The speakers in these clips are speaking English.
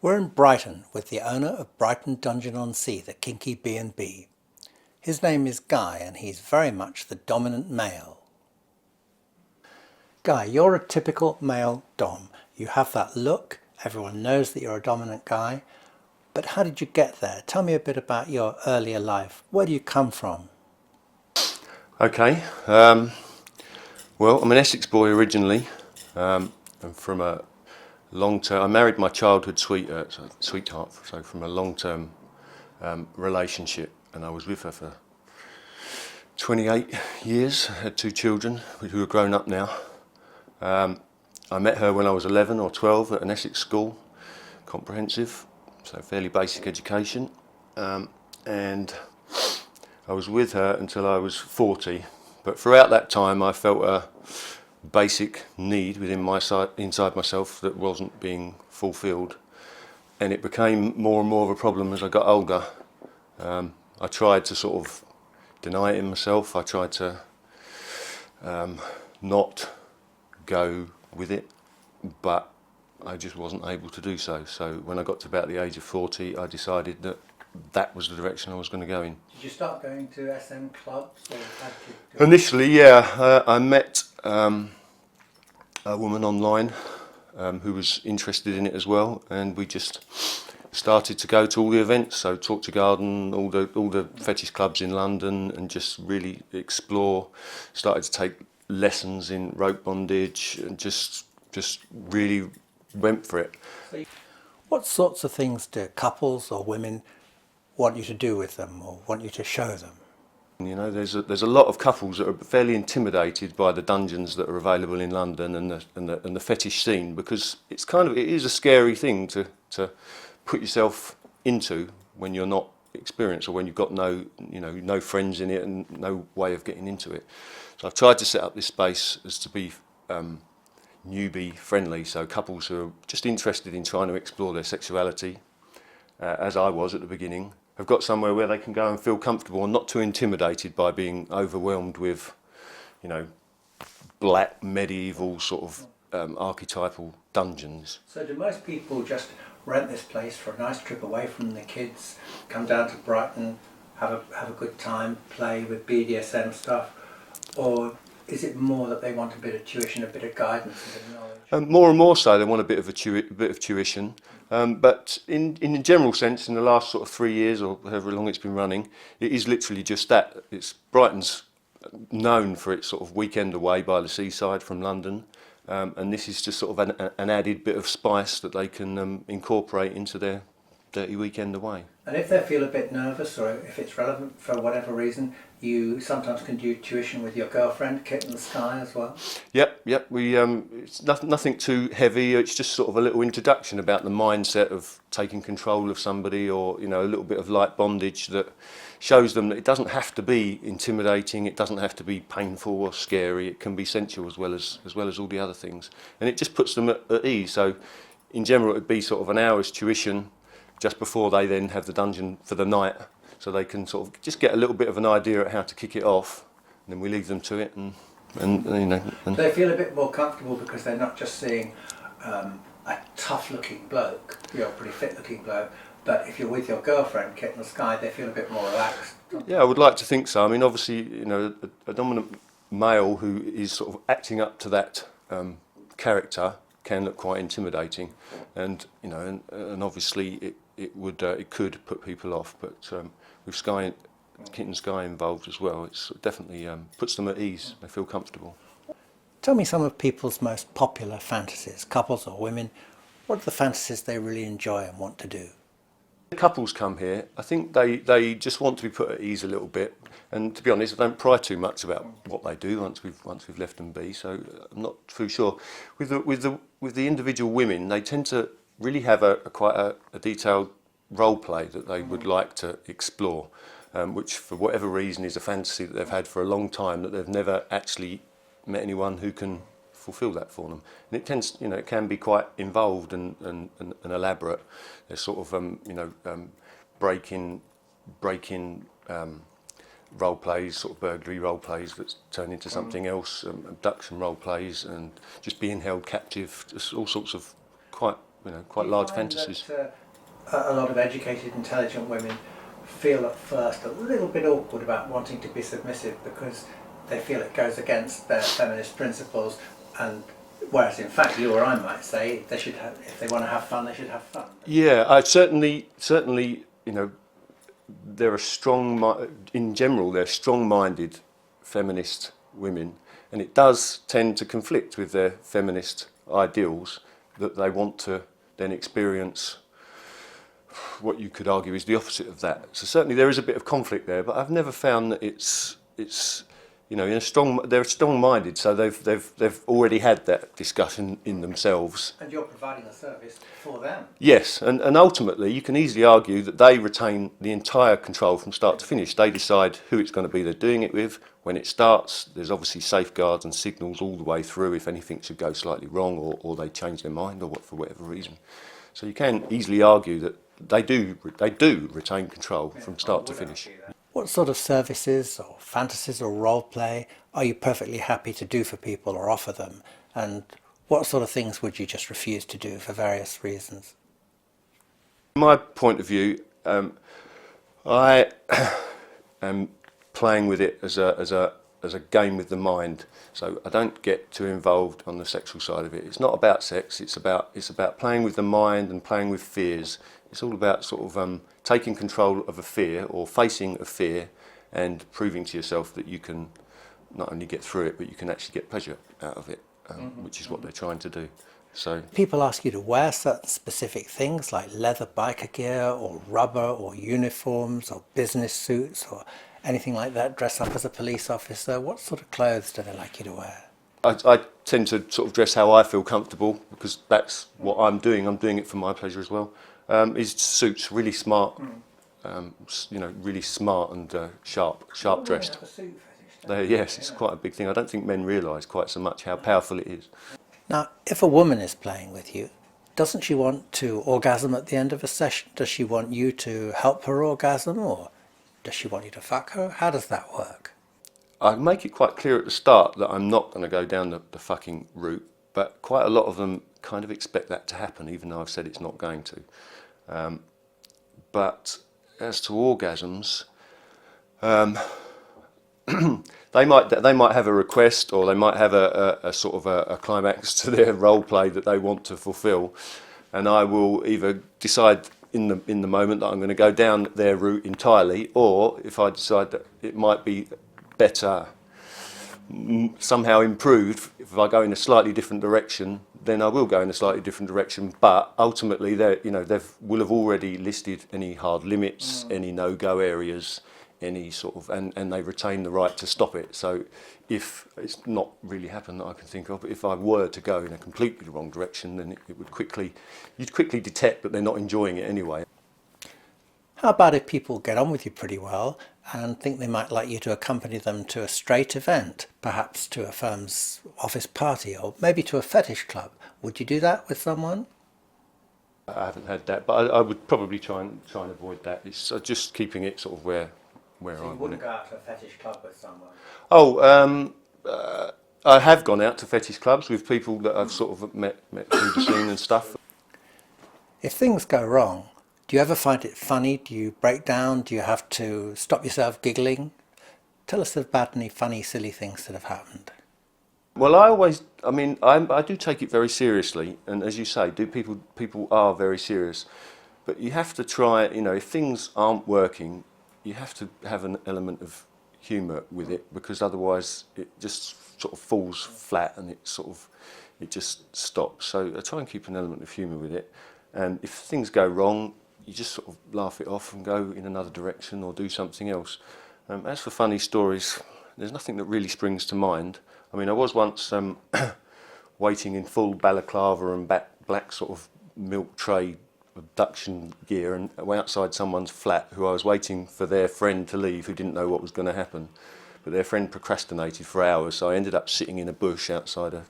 We're in Brighton with the owner of Brighton Dungeon-on-Sea, the Kinky B&B. His name is Guy and he's very much the dominant male. Guy, you're a typical male dom. You have that look, everyone knows that you're a dominant guy. But how did you get there? Tell me a bit about your earlier life. Where do you come from? Okay, well, I'm an Essex boy originally. I'm from a long-term. I married my childhood sweetheart, so from a long-term relationship, and I was with her for 28 years. I had 2 children who are grown up now. I met her when I was 11 or 12 at an Essex school, comprehensive, so fairly basic education, and I was with her until I was 40. But throughout that time, I felt a basic need inside myself that wasn't being fulfilled, and it became more and more of a problem as I got older. I tried to sort of deny it in myself. I tried to not go with it, but I just wasn't able to do so. So when I got to about the age of 40, I decided that that was the direction I was going to go in. Did you start going to SM clubs? Or how did you do it? Initially, yeah, I met a woman online who was interested in it as well, and we just started to go to all the events. So Torture Garden, all the fetish clubs in London, and just really explore. Started to take lessons in rope bondage, and just really went for it. What sorts of things do couples or women want you to do with them or want you to show them? You know, there's a lot of couples that are fairly intimidated by the dungeons that are available in London and the fetish scene, because it is a scary thing to put yourself into when you're not experienced, or when you've got no friends in it and no way of getting into it. So I've tried to set up this space as to be newbie friendly, so couples who are just interested in trying to explore their sexuality, as I was at the beginning, have got somewhere where they can go and feel comfortable and not too intimidated by being overwhelmed with, black medieval sort of archetypal dungeons. So do most people just rent this place for a nice trip away from the kids, come down to Brighton, have a good time, play with BDSM stuff, or is it more that they want a bit of tuition, a bit of guidance, a bit of knowledge? More and more so, they want a bit of tuition. But in a general sense, in the last sort of 3 years or however long it's been running, it is literally just that. Brighton's known for its sort of weekend away by the seaside from London, and this is just sort of an added bit of spice that they can incorporate into their dirty weekend away. And if they feel a bit nervous, or if it's relevant for whatever reason, you sometimes can do tuition with your girlfriend, Kit in the Sky, as well? Yep. It's nothing too heavy. It's just sort of a little introduction about the mindset of taking control of somebody, or a little bit of light bondage that shows them that it doesn't have to be intimidating. It doesn't have to be painful or scary. It can be sensual as well as all the other things, and it just puts them at ease. So, in general, it would be sort of an hour's tuition just before they then have the dungeon for the night, so they can sort of just get a little bit of an idea of how to kick it off, and then we leave them to it, and they feel a bit more comfortable because they're not just seeing a tough-looking bloke, a pretty fit-looking bloke, but if you're with your girlfriend, Kit in the Sky, they feel a bit more relaxed. Yeah, I would like to think so. I mean, obviously, a dominant male who is sort of acting up to that character can look quite intimidating, and obviously it could put people off, but with Kit and Sky involved as well, it's definitely puts them at ease. They feel comfortable. Tell me some of people's most popular fantasies, couples or women. What are the fantasies they really enjoy and want to do? The couples come here, I think they just want to be put at ease a little bit, and to be honest, I don't pry too much about what they do once we've left them be. So I'm not too sure. With the individual women, they tend to really have quite a detailed role play that they would like to explore, which for whatever reason is a fantasy that they've had for a long time, that they've never actually met anyone who can fulfil that for them. And it tends, it can be quite involved and elaborate. There's sort of break-in role plays, sort of burglary role plays that turn into something else, abduction role plays, and just being held captive. Just all sorts of quite quite large fantasies. That, a lot of educated, intelligent women feel at first a little bit awkward about wanting to be submissive because they feel it goes against their feminist principles, and whereas in fact you or I might say they should have, if they want to have fun, they should have fun. Yeah, I certainly, there are in general, they're strong-minded feminist women, and it does tend to conflict with their feminist ideals that they want to then experience what you could argue is the opposite of that. So certainly there is a bit of conflict there, but I've never found that it's they're strong-minded, so they've already had that discussion in themselves. And you're providing a service for them. Yes, and ultimately you can easily argue that they retain the entire control from start to finish. They decide who it's going to be they're doing it with. When it starts, there's obviously safeguards and signals all the way through if anything should go slightly wrong or they change their mind or for whatever reason. So you can easily argue that they do retain control from start to finish. What sort of services or fantasies or role play are you perfectly happy to do for people or offer them? And what sort of things would you just refuse to do for various reasons? From my point of view, I am playing with it as a game with the mind. So I don't get too involved on the sexual side of it. It's not about sex. It's about playing with the mind and playing with fears. It's all about sort of taking control of a fear or facing a fear and proving to yourself that you can not only get through it, but you can actually get pleasure out of it, which is what they're trying to do. So people ask you to wear certain specific things like leather biker gear or rubber or uniforms or business suits or anything like that, dress up as a police officer. What sort of clothes do they like you to wear? I tend to sort of dress how I feel comfortable because that's what I'm doing. I'm doing it for my pleasure as well. Is suits, really smart, really smart and sharp dressed. Yes, it's quite a big thing. I don't think men realise quite so much how powerful it is. Now, if a woman is playing with you, doesn't she want to orgasm at the end of a session? Does she want you to help her orgasm, or does she want you to fuck her? How does that work? I make it quite clear at the start that I'm not going to go down the fucking route, but quite a lot of them kind of expect that to happen, even though I've said it's not going to. But as to orgasms, they might have a request, or they might have a sort of a climax to their role play that they want to fulfil, and I will either decide in the moment that I'm going to go down their route entirely, or if I decide that it might be better, somehow improved, if I go in a slightly different direction, then I will go in a slightly different direction. But ultimately, they will have already listed any hard limits, any no-go areas, any sort of, and they retain the right to stop it. So if it's not really happened that I can think of, but if I were to go in a completely wrong direction, then you'd quickly detect that they're not enjoying it anyway. How about if people get on with you pretty well and think they might like you to accompany them to a straight event, perhaps to a firm's office party or maybe to a fetish club? Would you do that with someone? I haven't had that, but I would probably try and avoid that. It's just keeping it sort of where So I you want wouldn't it. go out to a fetish club with someone? I have gone out to fetish clubs with people that I've sort of met through the scene and stuff. If things go wrong, do you ever find it funny? Do you break down? Do you have to stop yourself giggling? Tell us about any funny, silly things that have happened. Well, I do take it very seriously, and as you say, people are very serious. But you have to try, if things aren't working, you have to have an element of humour with it, because otherwise it just sort of falls flat and it just stops. So I try and keep an element of humour with it, and if things go wrong, you just sort of laugh it off and go in another direction or do something else. As for funny stories, there's nothing that really springs to mind. I mean, I was once waiting in full balaclava and black sort of milk tray abduction gear and outside someone's flat, who I was waiting for their friend to leave, who didn't know what was going to happen. But their friend procrastinated for hours, so I ended up sitting in a bush outside a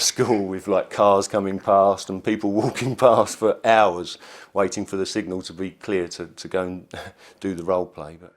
school with like cars coming past and people walking past for hours, waiting for the signal to be clear to go and do the role play. But